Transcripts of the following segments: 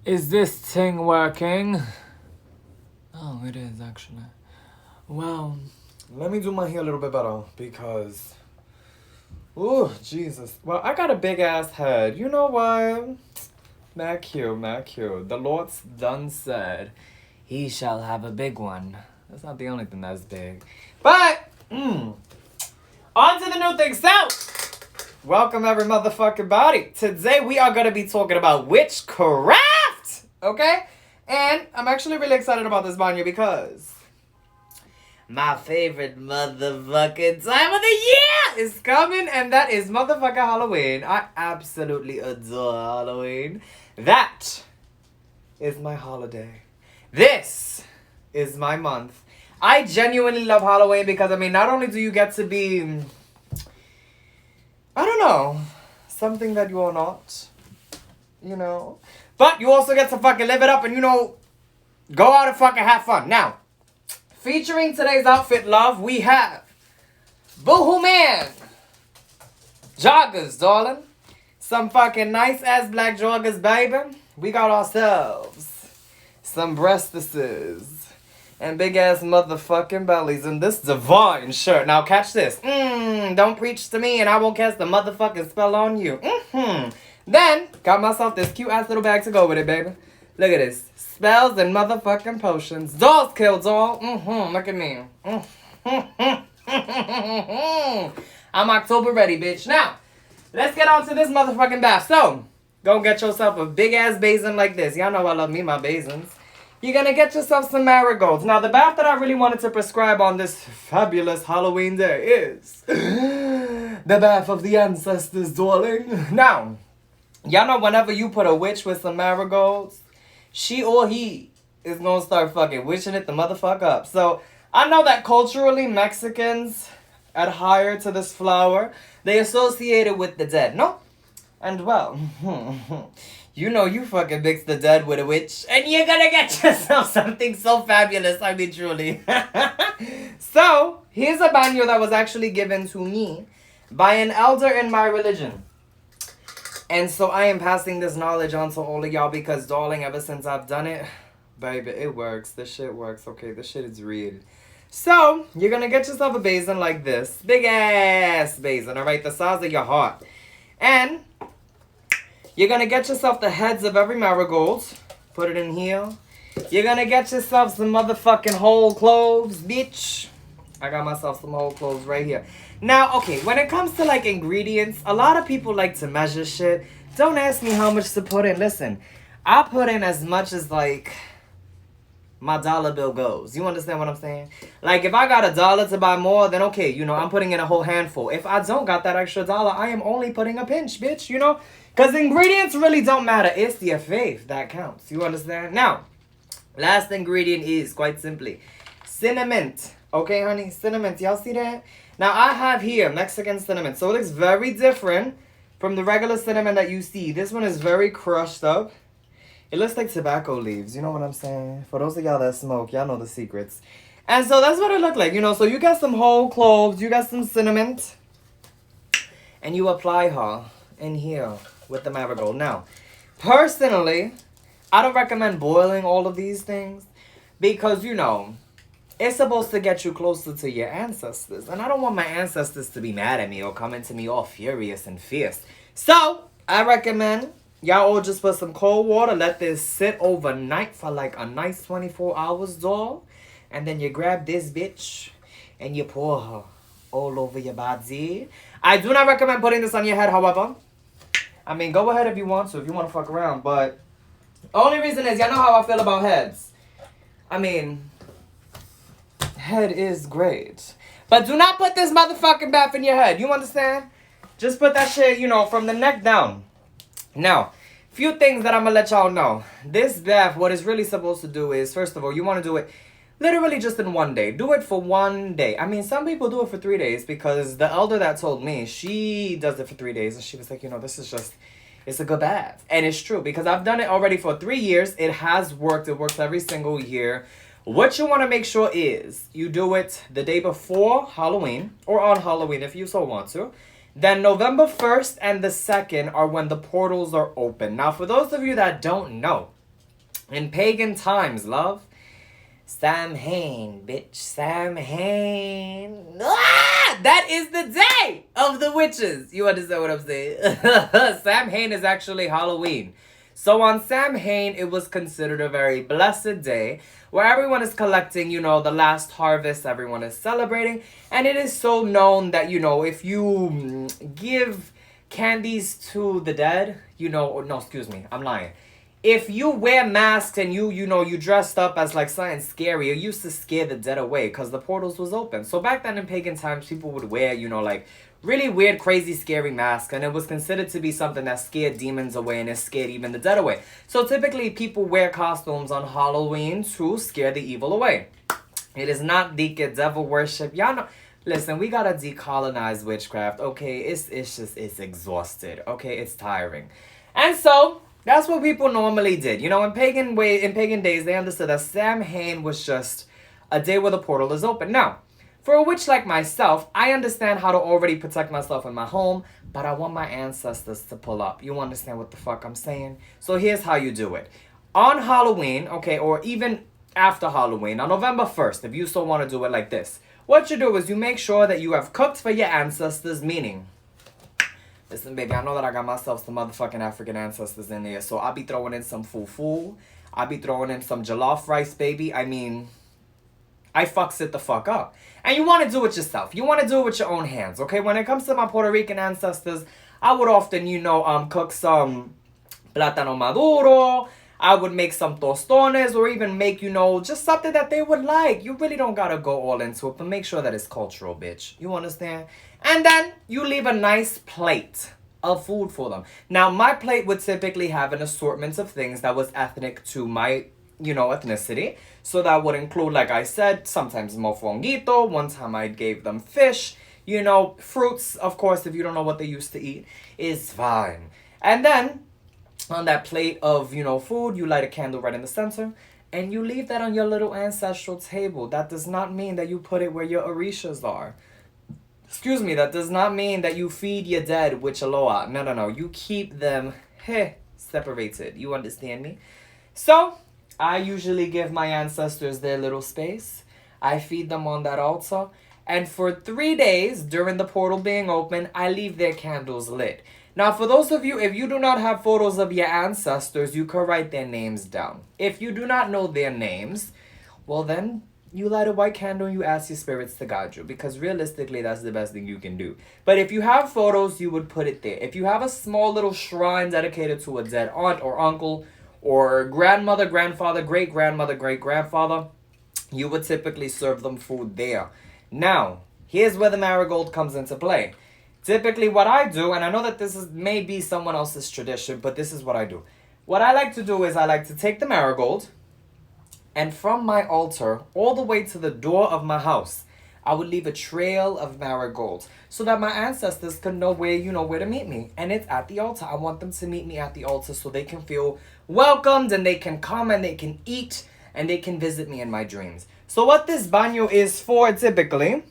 Is this thing working? Oh, it is actually. Well, let me do my hair a little bit better because. Ooh, Jesus. Well, I got a big ass head. You know what? Mac. The Lord's done said, he shall have a big one. That's not the only thing that's big. But, on to the new thing. So, welcome every motherfucking body. Today we are going to be talking about witchcraft. Okay? And I'm actually really excited about this, Banya, because my favorite motherfucking time of the year is coming, and that is motherfucking Halloween. I absolutely adore Halloween. That is my holiday. This is my month. I genuinely love Halloween because, I mean, not only do you get to be, I don't know, something that you are not, you know, but you also get to fucking live it up and, you know, go out and fucking have fun. Now, featuring today's outfit, love, we have BoohooMens joggers, darling. Some fucking nice ass black joggers, baby. We got ourselves some breastises and big ass motherfucking bellies in this divine shirt. Now catch this. Don't preach to me and I won't cast the motherfucking spell on you. Then got myself this cute ass little bag to go with it, baby. Look at this. Spells and motherfucking potions. Dolls kill doll. Look at me. I'm October ready, bitch. Now, let's get on to this motherfucking bath. So, go get yourself a big ass basin like this. Y'all know I love me my basins. You're gonna get yourself some marigolds. Now, the bath that I really wanted to prescribe on this fabulous Halloween day is the bath of the ancestors, darling. Now, y'all know whenever you put a witch with some marigolds, she or he is gonna start fucking witching it the motherfucker up. So, I know that culturally Mexicans adhere to this flower. They associate it with the dead, no? And well, you know you fucking mix the dead with a witch, and you're gonna get yourself something so fabulous, I mean truly. So, here's a banyo that was actually given to me by an elder in my religion. And so I am passing this knowledge on to all of y'all because, darling, ever since I've done it, baby, it works. This shit works, okay? This shit is real. So, you're gonna get yourself a basin like this. Big ass basin, alright? The size of your heart. And you're gonna get yourself the heads of every marigold. Put it in here. You're gonna get yourself some motherfucking whole cloves, bitch. I got myself some whole cloves right here. Now, okay, when it comes to, like, ingredients, a lot of people like to measure shit. Don't ask me how much to put in. Listen, I put in as much as, like, my dollar bill goes. You understand what I'm saying? Like, if I got $1 to buy more, then okay, you know, I'm putting in a whole handful. If I don't got that extra dollar, I am only putting a pinch, bitch, you know? Because ingredients really don't matter. It's your faith that counts. You understand? Now, last ingredient is, quite simply, cinnamon. Okay, honey? Cinnamon. Y'all see that? Now, I have here Mexican cinnamon. So, it looks very different from the regular cinnamon that you see. This one is very crushed up. It looks like tobacco leaves, you know what I'm saying? For those of y'all that smoke, y'all know the secrets. And so that's what it looked like, you know. So you got some whole cloves, you got some cinnamon, and you apply her in here with the marigold. Now, personally, I don't recommend boiling all of these things because, you know, it's supposed to get you closer to your ancestors. And I don't want my ancestors to be mad at me or come into me all furious and fierce. So, I recommend y'all all just put some cold water, let this sit overnight for like a nice 24 hours, doll. And then you grab this bitch and you pour her all over your body. I do not recommend putting this on your head, however. I mean, go ahead if you want to, if you want to fuck around. But only reason is, y'all know how I feel about heads. I mean, head is great. But do not put this motherfucking bath in your head. You understand? Just put that shit, you know, from the neck down. Now, few things that I'm going to let y'all know. This bath, what it's really supposed to do is, first of all, you want to do it literally just in one day. Do it for one day. I mean, some people do it for 3 days because the elder that told me, she does it for 3 days. And she was like, you know, this is just, it's a good bath. And it's true because I've done it already for 3 years. It has worked. It works every single year. What you want to make sure is you do it the day before Halloween or on Halloween if you so want to. Then November 1st and the 2nd are when the portals are open. Now, for those of you that don't know, In pagan times, love. Samhain, bitch. Samhain. Ah! That is the day of the witches. You understand what I'm saying? Samhain is actually Halloween. So on Samhain, it was considered a very blessed day where everyone is collecting, the last harvest, everyone is celebrating. And it is so known that, if you give candies to the dead, no, excuse me, I'm lying. If you wear masks and you dressed up as like something scary, it used to scare the dead away because the portals was open. So back then in pagan times, people would wear, like really weird, crazy, scary masks. And it was considered to be something that scared demons away and it scared even the dead away. So typically people wear costumes on Halloween to scare the evil away. It is not the devil worship. Y'all know. Listen, we gotta decolonize witchcraft, okay? It's exhausted, okay? It's tiring. And so that's what people normally did. In pagan days, they understood that Samhain was just a day where the portal is open. Now, for a witch like myself, I understand how to already protect myself in my home, but I want my ancestors to pull up. You understand what the fuck I'm saying? So here's how you do it. On Halloween, okay, or even after Halloween, on November 1st, if you still want to do it like this, what you do is you make sure that you have cooked for your ancestors, meaning... Listen, baby, I know that I got myself some motherfucking African ancestors in there, so I'll be throwing in some fufu. I'll be throwing in some jollof rice, baby. I mean, I fucks it the fuck up. And you want to do it yourself. You want to do it with your own hands, okay? When it comes to my Puerto Rican ancestors, I would often, cook some plátano maduro. I would make some tostones or even make, just something that they would like. You really don't gotta go all into it, but make sure that it's cultural, bitch. You understand? And then you leave a nice plate of food for them. Now, my plate would typically have an assortment of things that was ethnic to my, ethnicity. So that would include, like I said, sometimes mofonguito. One time I gave them fish. Fruits, of course, if you don't know what they used to eat, is fine. And then on that plate of, food, you light a candle right in the center. And you leave that on your little ancestral table. That does not mean that you put it where your orishas are. Excuse me, that does not mean that you feed your dead with aloha. No. You keep them separated. You understand me? So, I usually give my ancestors their little space. I feed them on that altar. And for 3 days, during the portal being open, I leave their candles lit. Now, for those of you, if you do not have photos of your ancestors, you can write their names down. If you do not know their names, well then, you light a white candle and you ask your spirits to guide you. Because realistically, that's the best thing you can do. But if you have photos, you would put it there. If you have a small little shrine dedicated to a dead aunt or uncle, or grandmother, grandfather, great-grandmother, great-grandfather, you would typically serve them food there. Now, here's where the marigold comes into play. Typically what I do, and I know that this is maybe someone else's tradition, but this is what I do. What I like to do is I like to take the marigold, and from my altar all the way to the door of my house, I would leave a trail of marigolds so that my ancestors can know where, where to meet me. And it's at the altar. I want them to meet me at the altar so they can feel welcomed and they can come and they can eat and they can visit me in my dreams. So what this baño is for typically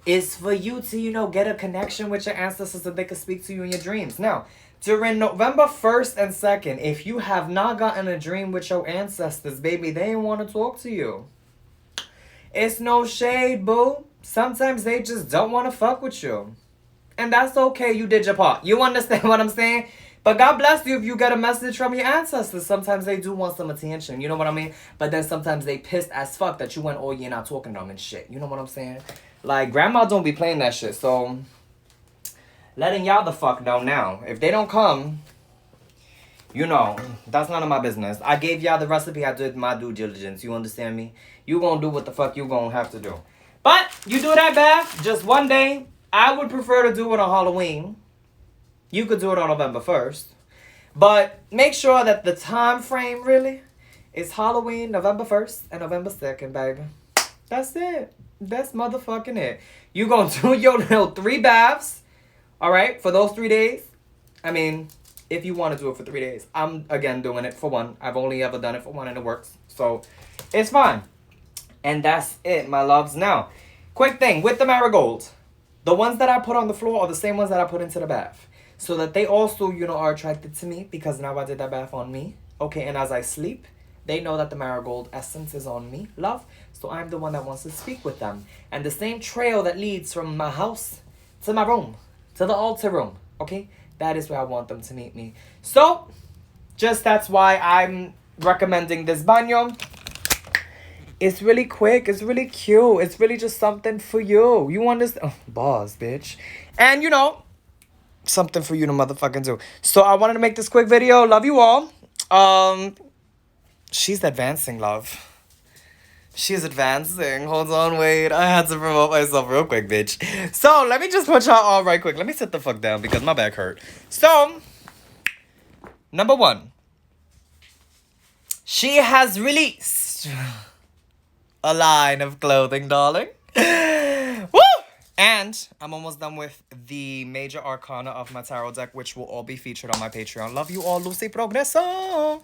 is for you to, get a connection with your ancestors so they can speak to you in your dreams. Now, during November 1st and 2nd, if you have not gotten a dream with your ancestors, baby, they ain't want to talk to you. It's no shade, boo. Sometimes they just don't want to fuck with you. And that's okay, you did your part. You understand what I'm saying? But God bless you if you get a message from your ancestors. Sometimes they do want some attention, you know what I mean? But then sometimes they pissed as fuck that you went all year not talking to them and shit. You know what I'm saying? Like, grandma don't be playing that shit, so letting y'all the fuck know now. If they don't come, that's none of my business. I gave y'all the recipe. I did my due diligence. You understand me? You gonna do what the fuck you gonna have to do. But you do that bath just one day. I would prefer to do it on Halloween. You could do it on November 1st. But make sure that the time frame really is Halloween, November 1st and November 2nd, baby. That's it. That's motherfucking it. You gonna do your little 3 baths. Alright, for those 3 days. I mean, if you want to do it for 3 days. I'm, again, doing it for 1. I've only ever done it for 1 and it works. So, it's fine. And that's it, my loves. Now, quick thing. With the marigold, the ones that I put on the floor are the same ones that I put into the bath. So that they also, are attracted to me. Because now I did that bath on me. Okay, and as I sleep, They know that the marigold essence is on me, love. So I'm the one that wants to speak with them. And the same trail that leads from my house to my room, to the altar room, okay? That is where I want them to meet me. So, just that's why I'm recommending this banyo. It's really quick. It's really cute. It's really just something for you. You understand? Oh, boss, bitch. And, you know, something for you to motherfucking do. So, I wanted to make this quick video. Love you all. She's advancing, love. She's advancing. Hold on, wait. I had to promote myself real quick, bitch. So, let me just put y'all all right quick. Let me sit the fuck down because my back hurt. So, number one. She has released a line of clothing, darling. Woo! And I'm almost done with the major arcana of my tarot deck, which will all be featured on my Patreon. Love you all, Lucy Progreso.